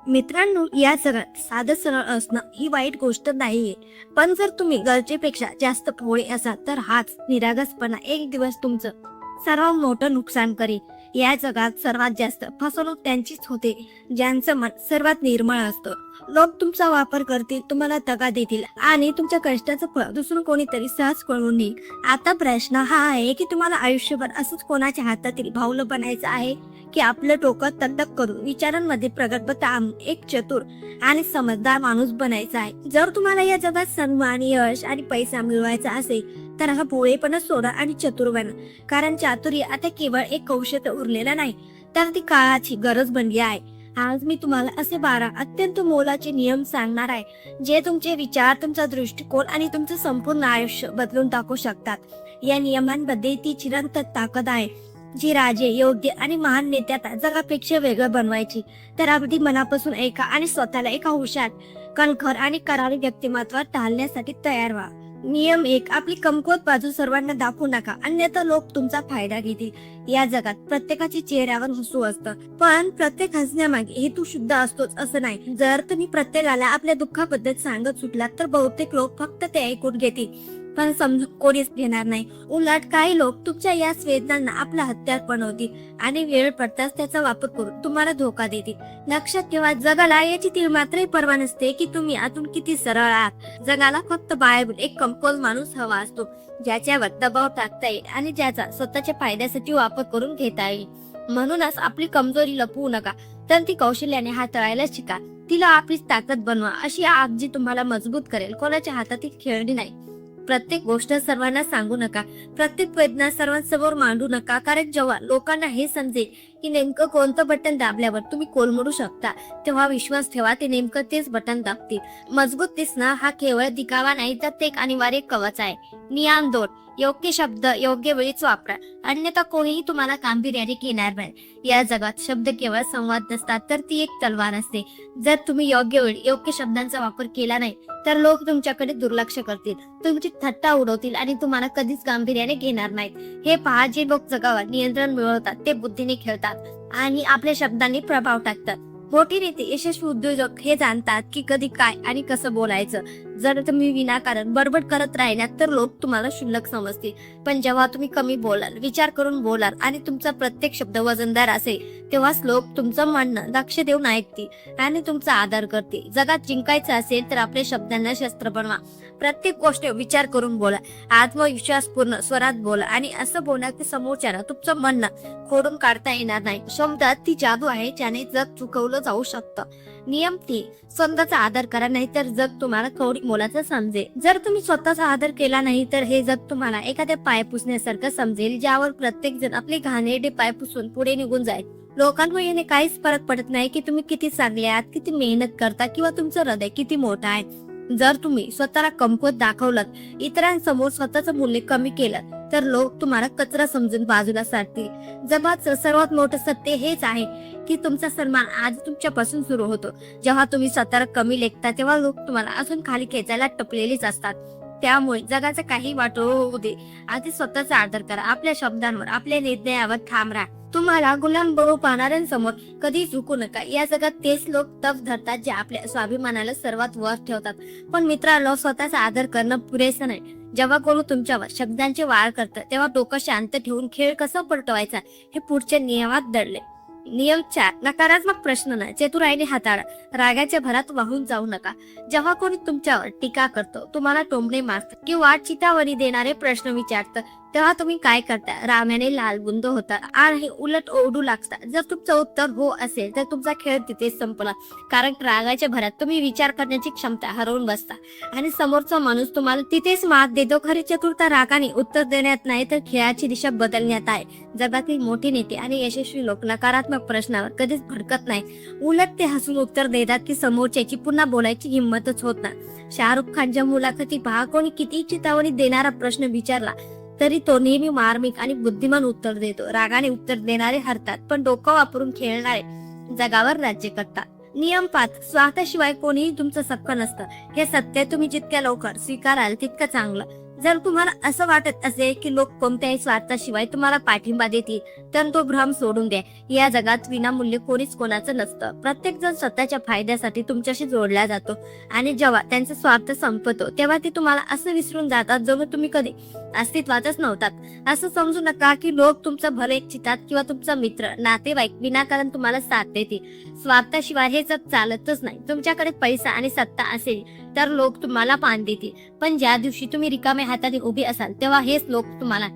मित्रांनो, या जगात साधं सरळ असणं ही वाईट गोष्ट नाहीये. पण जर तुम्ही गरजेपेक्षा जास्त भोळे असाल तर हाच निरागसपणा एक दिवस तुमचं सर्वात मोठं नुकसान करेल. या जगात सर्वात जास्त फसवणूक त्यांचीच होते ज्यांचं मन सर्वात निर्मळ असतं. लोक तुमचा वापर करतील, तुम्हाला दगा देतील आणि तुमच्या कष्टाचं फळ दुसरं कोणीतरी सहज कळवून देईल. आता प्रश्न हा आहे की तुम्हाला आयुष्यभर असंच कोणाच्या हातातील भावलं बनायचं आहे की आपलं डोकं तटक करून विचारांमध्ये प्रगल्भता आणून एक चतुर आणि समजदार माणूस बनायचा आहे. जर तुम्हाला या जगात सन्मान, यश आणि पैसा मिळवायचा असेल तर हा भोळेपणा सोडा आणि चतुर बना. कारण चातुर्य आता केवळ एक कौशल्य उरलेलं नाही, तर ती काळाची गरज बनली आहे. आज मी तुम्हाला असे 12 अत्यंत मोलाचे नियम सांगणार आहे जे तुमचे विचार, तुमचा दृष्टिकोन आणि तुमचं संपूर्ण आयुष्य बदलून टाकू शकतात. या नियमांमध्ये ती चिरंतन ताकद आहे जी राजे, योग्य आणि महान नेत्यात जगापेक्षा वेगळं बनवायची. तर अगदी मनापासून ऐका आणि स्वतःला एका हुशार, कणखर आणि करारी व्यक्तिमत्वात ढालण्यासाठी तयार व्हा. नियम 1. आपली कमकुवत बाजू सर्वांना दाखवू नका, अन्यथा लोक तुमचा फायदा घेतील. या जगात प्रत्येकाच्या चेहऱ्यावर हसू असतं, पण प्रत्येक हसण्यामागे हेतू शुद्ध असतोच असं नाही. जर तुम्ही प्रत्येकाला आपल्या दुःखाबद्दल सांगत सुटलात तर बहुतेक लोक फक्त ते ऐकून घेतील पण समजून कोणीच घेणार नाही. उलट काही लोक तुमच्या या वेदनांना आपला हत्यार बनवतील आणि वेळ पडताच त्याचा वापर करून तुम्हाला धोका देतील. लक्षात ठेवा, जगाला याची तीळ मात्रही पर्वा नसते की तुम्ही आतून किती सरळ आहात. जगाला फक्त बाहेरून एक कमकुवत माणूस हवा असतो ज्याच्यावर दबाव टाकता येईल आणि ज्याचा स्वतःच्या फायद्यासाठी वापर करून घेता येईल. म्हणूनच आपली कमजोरी लपवू नका, तर ती कौशल्याने हाताळायला शिका. तिला आपलीच ताकद बनवा. अशी आग जी तुम्हाला मजबूत करेल, कोणाच्या हातातील खेळणी नाही. प्रत्येक गोष्ट सर्वांना सांगू नका, प्रत्येक वेदना सर्वांसमोर मांडू नका. कारण जेव्हा लोकांना हे समजेल की नेमकं कोणतं बटन दाबल्यावर तुम्ही कोलमडू शकता, तेव्हा विश्वास ठेवा ते नेमकं तेच बटन दाबतील. मजबूत दिसणं हा केवळ दिखावा नाही, तर ते एक अनिवार्य कवच आहे. नियम 2. योग्य शब्द योग्य वेळीच वापरा, अन्यथा कोणीही तुम्हाला गांभीर्याने घेणार नाही. या जगात शब्द केवळ संवाद नसतात, तर ती एक तलवार असते. जर तुम्ही योग्य वेळी योग्य शब्दांचा वापर केला नाही तर लोक तुमच्याकडे दुर्लक्ष करतील, तुमची थट्टा उडवतील आणि तुम्हाला कधीच गांभीर्याने घेणार नाहीत. हे पहा, जे लोक जगावर नियंत्रण मिळवतात ते बुद्धीने खेळतात आणि आपल्या शब्दांनी प्रभाव टाकतात. मोठी नेते, यशस्वी उद्योजक हे जाणतात की कधी काय आणि कसं बोलायचं. जर तुम्ही विनाकारण बडबड करत राहिलात तर लोक तुम्हाला क्षुल्लक समजतील, पण जेव्हा तुम्ही कमी बोलाल, विचार करून बोलाल आणि तुमचा प्रत्येक शब्द वजनदार असेल, तेव्हाच लोक तुमचं म्हणणं लक्ष देऊन ऐकतील आणि तुमचा आदर करतील. जगात जिंकायचं असेल तर आपल्या शब्दांना शस्त्र बनवा. प्रत्येक गोष्ट विचार करून बोला, आत्मविश्वासपूर्ण स्वरात बोला आणि असं बोला की समोरच्याला तुमचं म्हणणं खोडून काढता येणार नाही. शब्दात ती जादू आहे ज्याने जग चुकवलं जाऊ शकतं. नियम 3. स्वतःचा आदर करा, नाही तर जग तुम्हाला कवडी मोलाचं समजेल. जर तुम्ही स्वतःचा आदर केला नाही तर हे जग तुम्हाला एखाद्या पाय पुसण्यासारखं समजेल, ज्यावर प्रत्येक जण आपले घाणेरडे पाय पुसून पुढे निघून जाईल. लोकांमुळे याने काहीच फरक पडत नाही की तुम्ही किती चांगले आहात, किती मेहनत करता किंवा तुमचं हृदय किती मोठं आहे. जर तुम्ही स्वतःला कमकुवत दाखवलं, इतरांसमोर स्वतःचं मूल्य कमी केलं तर लोक तुम्हाला कचरा समजून बाजूला सारतील. जगाचं सर्वात मोठं सत्य हेच आहे की तुमचा सन्मान आज तुमच्यापासून सुरू होतो. जेव्हा तुम्ही स्वतःला कमी लेखता तेव्हा लोक तुम्हाला अजून खाली खेचायला टपलेलीच असतात. त्यामुळे जगाचं काही वाटो होऊ दे, आधी स्वतःचा आदर करा. आपल्या शब्दांवर, आपल्या निर्णयावर ठाम राहा. तुम्हाला गुलाम बनवू पाहणाऱ्यांसमोर कधी झुकू नका. या जगात तेच लोक तप धरतात जे आपल्या स्वाभिमानाला सर्वात वर ठेवतात. पण मित्रांनो, स्वतःचा आदर करणं पुरेसं नाही. जेव्हा कोणी तुमच्यावर शब्दांचे वार करतं तेव्हा डोकं शांत ठेवून खेळ कसा पलटवायचा हे पुढच्या नियमात दडले. नियम 4. नकारात्मक प्रश्न नाही, चतुराईने हाताळा. रागाच्या भरात वाहून जाऊ नका. जेव्हा कोणी तुमच्यावर टीका करतो, तुम्हाला टोमणे मारतं किंवा चितावणी देणारे प्रश्न विचारतं, तेव्हा तुम्ही काय करता? राम्याने लालबुंद होता आणि उलट ओरडू लागता. जर तुमचं उत्तर हो असेल तर तुमचा खेळ तिथेच संपला, कारण रागाच्या भरात तुम्ही विचार करण्याची क्षमता हरवून बसता आणि समोरचा माणूस तुम्हाला तिथेच मात देतो. खरी चतुरता रागाने उत्तर देण्यात नाही तर खेळाची दिशा बदलण्यात आहे. जगातील मोठे नेते आणि यशस्वी लोक नकारात्मक प्रश्नावर कधीच भडकत नाही, उलट ते हसून उत्तर देतात की समोरच्याची पुन्हा बोलायची हिंमतच होत नाही. शाहरुख खानच्या मुलाखती पहा, कोणी किती चितावणी देणारा प्रश्न विचारला तरी तो नेहमी मार्मिक आणि बुद्धिमान उत्तर देतो. रागाने उत्तर देणारे हरतात, पण डोकं वापरून खेळणारे जगावर राज्य करतात. नियम 5. स्वार्थाशिवाय कोणीही तुमचं सख्ख नसतं. हे सत्य तुम्ही जितक्या लवकर स्वीकाराल तितकं चांगलं. जर तुम्हाला असं वाटत असेल की लोक कोणत्याही स्वार्थाशिवाय तुम्हाला पाठिंबा देतील, तर तो भ्रम सोडून द्या. या जगात विनामूल्य कोणीच कोणाचं नसतं. प्रत्येक जण स्वतःच्या फायद्यासाठी तुमच्याशी जोडला जातो आणि जेव्हा त्यांचा स्वार्थ संपतो तेव्हा ते तुम्हाला असं विसरून जातात जणू तुम्ही कधी अस्तित्वातच नव्हतात. असं समजू नका की लोक तुमचं भले इच्छितात किंवा तुमचा मित्र नातेवाईक विनाकारण तुम्हाला साथ देतील. स्वार्थाशिवाय हे जग चालतच नाही. तुमच्याकडे पैसा आणि सत्ता असेल तर लोक तुम्हाला मान देतील, पण ज्या दिवशी तुम्ही रिकाम्या हाताने उभी असाल तेव्हा हेच लोक तुम्हाला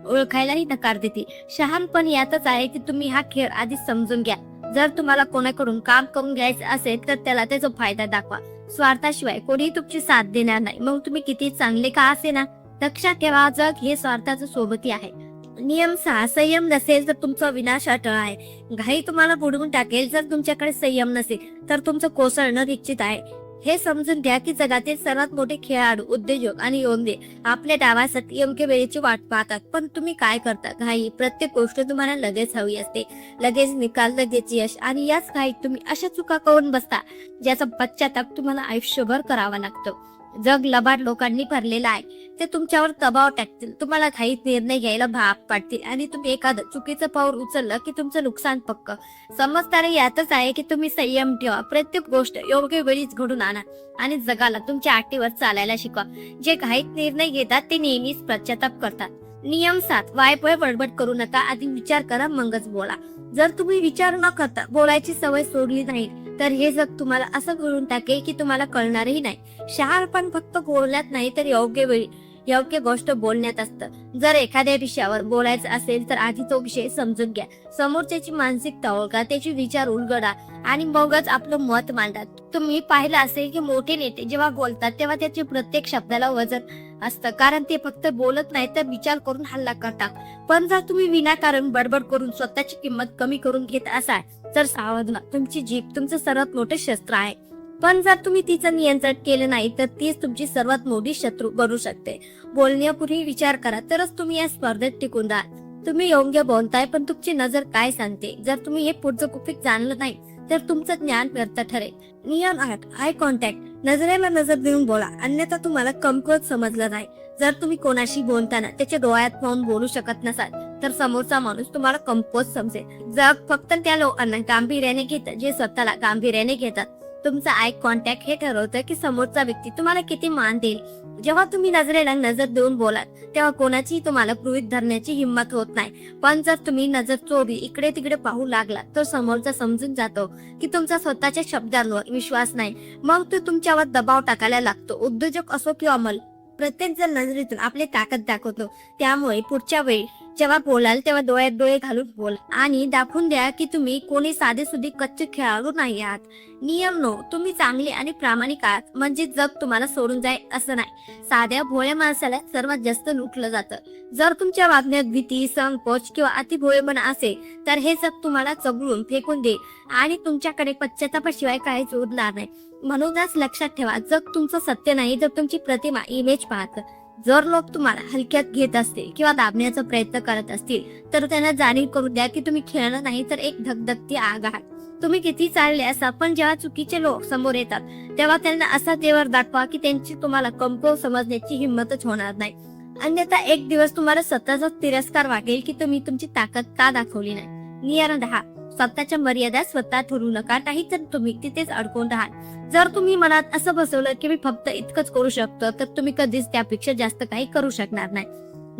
ओळखायलाही नकार देतील. शहाणपण यातच आहे की तुम्ही हा खेळ आधी समजून घ्या. जर तुम्हाला कोणाकडून काम करून घ्यायचं असेल तर त्याला त्याचा फायदा दाखवा. स्वार्थाशिवाय कोणीही तुमची साथ देणार नाही, मग तुम्ही किती चांगले का असे ना. लक्षात ठेवा, जग हे स्वार्थाचं सोबती आहे. नियम 6, संयम नसेल तर तुमचा विनाश अटळ आहे. घाई तुम्हाला बुडवून टाकेल. जर तुमच्याकडे संयम नसेल तर तुमचं कोसळणं निश्चित आहे. हे समजून घ्या की जगातील सर्वात मोठे खेळाडू, उद्योजक आणि योद्धे आपल्या डावासाठी योग्य वेळेची वाट पाहतात. पण तुम्ही काय करता? घाई. प्रत्येक गोष्ट तुम्हाला लगेच हवी असते, लगेच निकाल, लगेच यश, आणि याच घाईत तुम्ही अशा चुका करून बसता ज्याचा पश्चाताप तुम्हाला आयुष्यभर करावा लागतो. जग लबाड लोकांनी भरलेलं आहे. ते तुमच्यावर दबाव टाकतील, तुम्हाला घाईत निर्णय घ्यायला भाग पाडतील आणि तुम्ही एखादं चुकीचं पाऊल उचललं की तुमचं नुकसान पक्क. समजदारी यातच आहे की तुम्ही संयम ठेवा, प्रत्येक गोष्ट योग्य वेळीच घडून आणा आणि जगाला तुमच्या अटीवर चालायला शिकवा. जे घाईत निर्णय घेतात ते नेहमीच पश्चाताप करतात. नियम 7, वायफळ बडबड करू नका. आधी विचार करा मगच बोला. जर तुम्ही विचार न करता बोलायची सवय सोडली नाही तर हे जग तुम्हाला असं करून टाकेल की तुम्हाला कळणारही नाही. शहाणपण फक्त बोलण्यात नाही तर योग्य वेळी योग्य गोष्ट बोलण्यात असतं. जर एखाद्या विषयावर बोलायचं असेल तर आधी तो विषय समजून घ्या, समोरच्याची मानसिकता ओळखा, त्याचे विचार उलगडा आणि मगच आपलं मत मांडा. तुम्ही पाहिलं असेल की मोठे नेते जेव्हा बोलतात तेव्हा त्याच्या प्रत्येक शब्दाला वजन असतं, कारण ते फक्त बोलत नाही तर विचार करून हल्ला करतात. पण जर तुम्ही विनाकारण बडबड करून स्वतःची किंमत कमी करून घेत असाल तर सावध व्हा. तुमची जीभ तुमचं सर्वात मोठे शस्त्र आहे, पण जर तुम्ही तिचं नियंत्रण केलं नाही तर तीच तुमची सर्वात मोठी शत्रू बनू शकते. बोलण्यापूर्वी विचार करा, तरच तुम्ही या स्पर्धेत टिकून राहाल. तुम्ही योग्य बोलताय, पण तुमची नजर काय सांगते? जर तुम्ही हे पुढचं गुपित जाणलं नाही तर तुमचं ज्ञान व्यर्थ ठरेल. नियम 8, आय कॉन्टॅक्ट. नजरेला नजर देऊन बोला, अन्यथा तुम्हाला कमकुवत समजलं नाही. जर तुम्ही कोणाशी बोलताना त्याच्या डोळ्यात पाहून बोलू शकत नसाल तर समोरचा माणूस तुम्हाला कमकुवत समजेल. जग फक्त त्या लोकांना गांभीर्याने घेतं जे स्वतःला गांभीर्याने घेतात. तुमचा आय कॉन्टॅक्ट हे ठरवतं की समोरचा व्यक्ती तुम्हाला किती मान देईल. जेव्हा तुम्ही नजरेला नजर देऊन बोलाल तेव्हा कोणाची तुम्हाला गृहीत धरण्याची हिंमत होत नाही. पण जर तुम्ही नजर चोरली, इकडे तिकडे पाहू लागला तर समोरचा समजून जातो की तुमचा स्वतःच्या शब्दांवर विश्वास नाही. मग तो तुमच्यावर दबाव टाकायला लागतो. उद्योजक असो किंवा अंमल, प्रत्येक जण नजरेतून आपली ताकद दाखवतो. त्यामुळे पुढच्या वेळी जेव्हा बोलाल तेव्हा डोळ्यात डोळे घालून बोला आणि दाखवून द्या की तुम्ही कोणी साधेसुधी कच्चे खेळाडू नाही आहात. नियम 9, तुम्ही चांगले आणि प्रामाणिक आहात म्हणजे जग तुम्हाला सोडून जाईल असं नाही. साध्या भोळ्या माणसाला सर्वात जास्त लुटलं जातं. जर तुमच्या वागण्यात भीती, संकोच किंवा अतिभोळेपणा असेल तर हे जग तुम्हाला चघळून फेकून देईल आणि तुमच्याकडे पश्चातापाशिवाय काहीच उरणार नाही. म्हणूनच लक्षात ठेवा, जग तुमचं सत्य नाही तर तुमची प्रतिमा, इमेज पाहतं. जर लोक तुम्हाला हलक्यात घेत असतील किंवा दाबण्याचा प्रयत्न करत असतील तर त्यांना जाणीव करून द्या की तुम्ही खेळणं नाही तर एक धगधगती आग आहात. तुम्ही किती चालले असा, पण जेव्हा चुकीचे लोक समोर येतात तेव्हा त्यांना असा तेवर दाखवा की त्यांची तुम्हाला कमकुवत समजण्याची हिंमतच होणार नाही. अन्यथा एक दिवस तुम्हाला स्वतःचा तिरस्कार वाटेल की तुम्ही तुमची ताकद का दाखवली नाही. नियम 10, स्वतःच्या मर्यादा स्वतः ठरवू नका, नाही तर तुम्ही तिथेच अडकून राहाल. जर तुम्ही मनात असं बसवलं की मी फक्त इतकंच करू शकतो तर तुम्ही कधीच त्यापेक्षा जास्त काही करू शकणार नाही.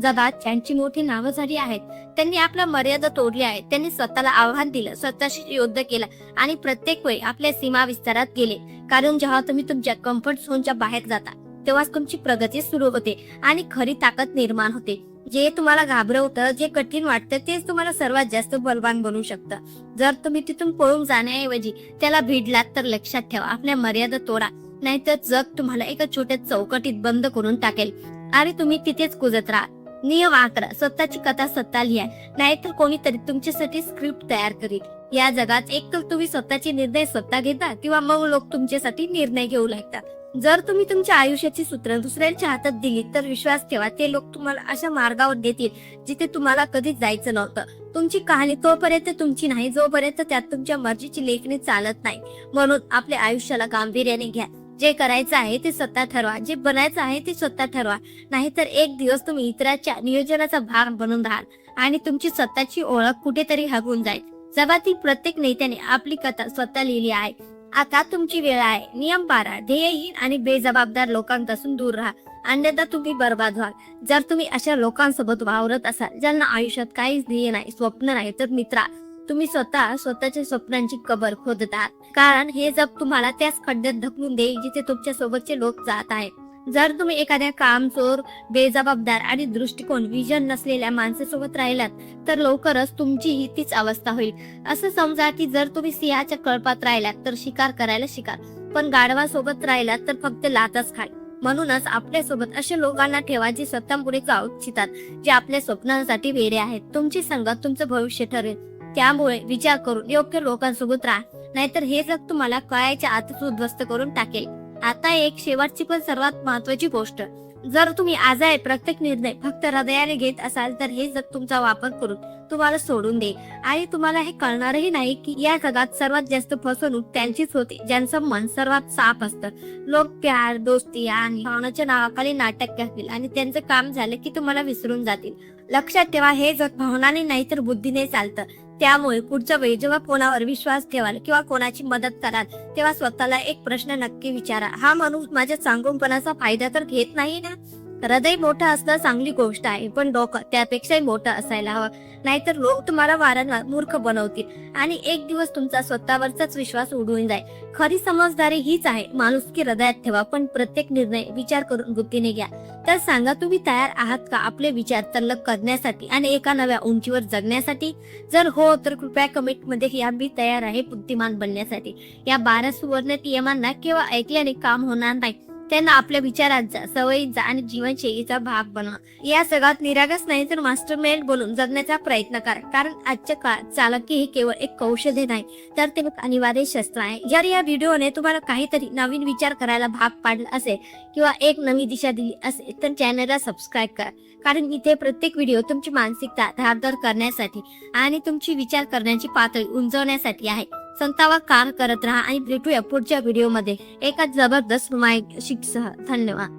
जगात ज्यांची मोठी नावं झाली आहेत त्यांनी आपल्या मर्यादा तोडल्या आहेत. त्यांनी स्वतःला आव्हान दिलं, स्वतःशी युद्ध केलं आणि प्रत्येक वेळी आपल्या सीमा विस्तारात गेले. कारण जेव्हा तुम्ही तुमच्या कम्फर्ट झोनच्या बाहेर जाता तेव्हाच तुमची प्रगती सुरू होते आणि खरी ताकद निर्माण होते. जे तुम्हाला घाबरवतं, जे कठीण वाटतं तेच तुम्हाला सर्वात जास्त बलवान बनवू शकतं. जर तुम्ही तिथून पळून जाण्याऐवजी त्याला भिडलात तर लक्षात ठेवा, आपल्या मर्यादा तोडा, नाहीतर जग तुम्हाला एका छोट्या चौकटीत बंद करून टाकेल आणि तुम्ही तिथेच कुजत राहा. नियम 11, स्वतःची कथा स्वतः लिहा, नाहीतर कोणीतरी तुमच्यासाठी स्क्रिप्ट तयार करेल. या जगात एक तर तुम्ही स्वतःचे निर्णय स्वतः घेता किंवा मग लोक तुमच्यासाठी निर्णय घेऊ लागतात. जर तुम्ही तुमच्या आयुष्याची सूत्र दुसऱ्यांच्या हातात दिली तर विश्वास ठेवा, ते लोक तुम्हाला अशा मार्गावर देतील जिथे तुम्हाला कधीच जायचं नव्हतं. तुमची कहाणी तोपर्यंत तुमची नाही जोपर्यंत त्यात तुमच्या मर्जीची लेखणी चालत नाही. म्हणून आपल्या आयुष्याला गांभीर्याने घ्या. जे करायचं आहे ते स्वतः ठरवा, जे बनायचं आहे ते स्वतः ठरवा. नाहीतर एक दिवस तुम्ही इतरांच्या नियोजनाचा भाग बनून राहाल आणि तुमची स्वतःची ओळख कुठेतरी हरवून जाईल. जगातील प्रत्येक नेत्याने आपली कथा स्वतः लिहिली आहे. आता तुमची वेळ आहे. नियम पाळा, ध्येयहीन आणि बेजबाबदार लोकांपासून दूर राहा, अन्यथा तुम्ही बर्बाद व्हाल. जर तुम्ही अशा लोकांसोबत वावरत असाल ज्यांना आयुष्यात काहीच ध्येय नाही, स्वप्न नाही, तर मित्रा, तुम्ही स्वतःच्या स्वप्नांची कबर खोदत आहात. कारण हे जग तुम्हाला त्याच खड्ड्यात ढकलून देईल जिथे तुमच्या सोबतचे लोक जात आहेत. जर तुम्ही एखाद्या कामचोर, बेजबाबदार आणि दृष्टिकोन विजन नसलेल्या माणसासोबत राहिलात तर लवकरच तुमचीही तीच अवस्था होईल. असं समजा की जर तुम्ही सिंहाच्या कळपात राहिलात तर शिकार करायला शिका, पण गाढवासोबत राहिलात तर फक्त लातच खाल. म्हणूनच आपल्यासोबत अशा लोकांना ठेवा जे स्वतः पुढे जाऊ इच्छितात, जे आपल्या स्वप्नांसाठी वेडे आहेत. तुमची संगत तुमचं भविष्य ठरेल. त्यामुळे विचार करून योग्य लोकांसोबत राहा, नाहीतर हे जग तुम्हाला कळायच्या आतच उद्ध्वस्त करून टाकेल. आता एक शेवटची पण सर्वात महत्वाची गोष्ट, जर तुम्ही आज आहे प्रत्येक निर्णय फक्त हृदयाने घेत असाल तर हे जग तुमचा वापर करून तुम्हाला सोडून देईल आणि तुम्हाला हे कळणारही नाही की या जगात सर्वात जास्त फसवणूक त्यांचीच होते ज्यांचं मन सर्वात साफ असतं. लोक प्यार, दोस्ती आणि भावनाच्या नावाखाली नाटक करतील आणि त्यांचं काम झालं की तुम्हाला विसरून जातील. लक्षात ठेवा, हे जग भावनाने नाही तर बुद्धीने चालतं. त्यामुळे पुढच्या वेळी जेव्हा कोणावर विश्वास ठेवाल किंवा कोणाची मदत कराल तेव्हा स्वतःला एक प्रश्न नक्की विचारा, हा माणूस माझ्या चांगुलपणाचा फायदा तर घेत नाही ना? हृदय मोठं असणं चांगली गोष्ट आहे, पण डोकं त्यापेक्षाही मोठं असायला हवं. नाहीतर लोक तुम्हाला वारंवार मूर्ख बनवतील आणि एक दिवस तुमचा स्वतःवरचाच विश्वास उडून जाईल. खरी समजदारी हीच आहे, माणुसकी हृदयात ठेवा, पण प्रत्येक निर्णय विचार करून बुद्धीने घ्या. तर सांगा, तुम्ही तयार आहात का आपले विचार तल्लख करण्यासाठी आणि एका नव्या उंचीवर जगण्यासाठी? जर हो तर कृपया कमेंट मध्ये या मी तयार आहे बुद्धिमान बनण्यासाठी. या 12 सुवर्ण नियमांना केवळ ऐकल्याने काम होणार नाही, त्यांना आपल्या विचारांचा, सवयींचा आणि जीवनशैलीचा भाग बनवा. या सगळ्यात निरागस नाही तर मास्टरमाइंड बनून जगण्याचा प्रयत्न करा. कारण आजच्या काळात चालाकी हे केवळ एक कौशल्य नाही तर ते एक अनिवार्य शस्त्र आहे. जर या व्हिडिओने तुम्हाला काहीतरी नवीन विचार करायला भाग पाडला असेल किंवा एक नवी दिशा दिली असेल तर चॅनलला सबस्क्राईब करा. कारण इथे प्रत्येक व्हिडिओ तुमची मानसिकता धारदार करण्यासाठी आणि तुमची विचार करण्याची पातळी उंचावण्यासाठी आहे. संतावा काम करत राहा आणि भेटूया पुढच्या व्हिडिओमध्ये एका जबरदस्त माहितीसह. धन्यवाद.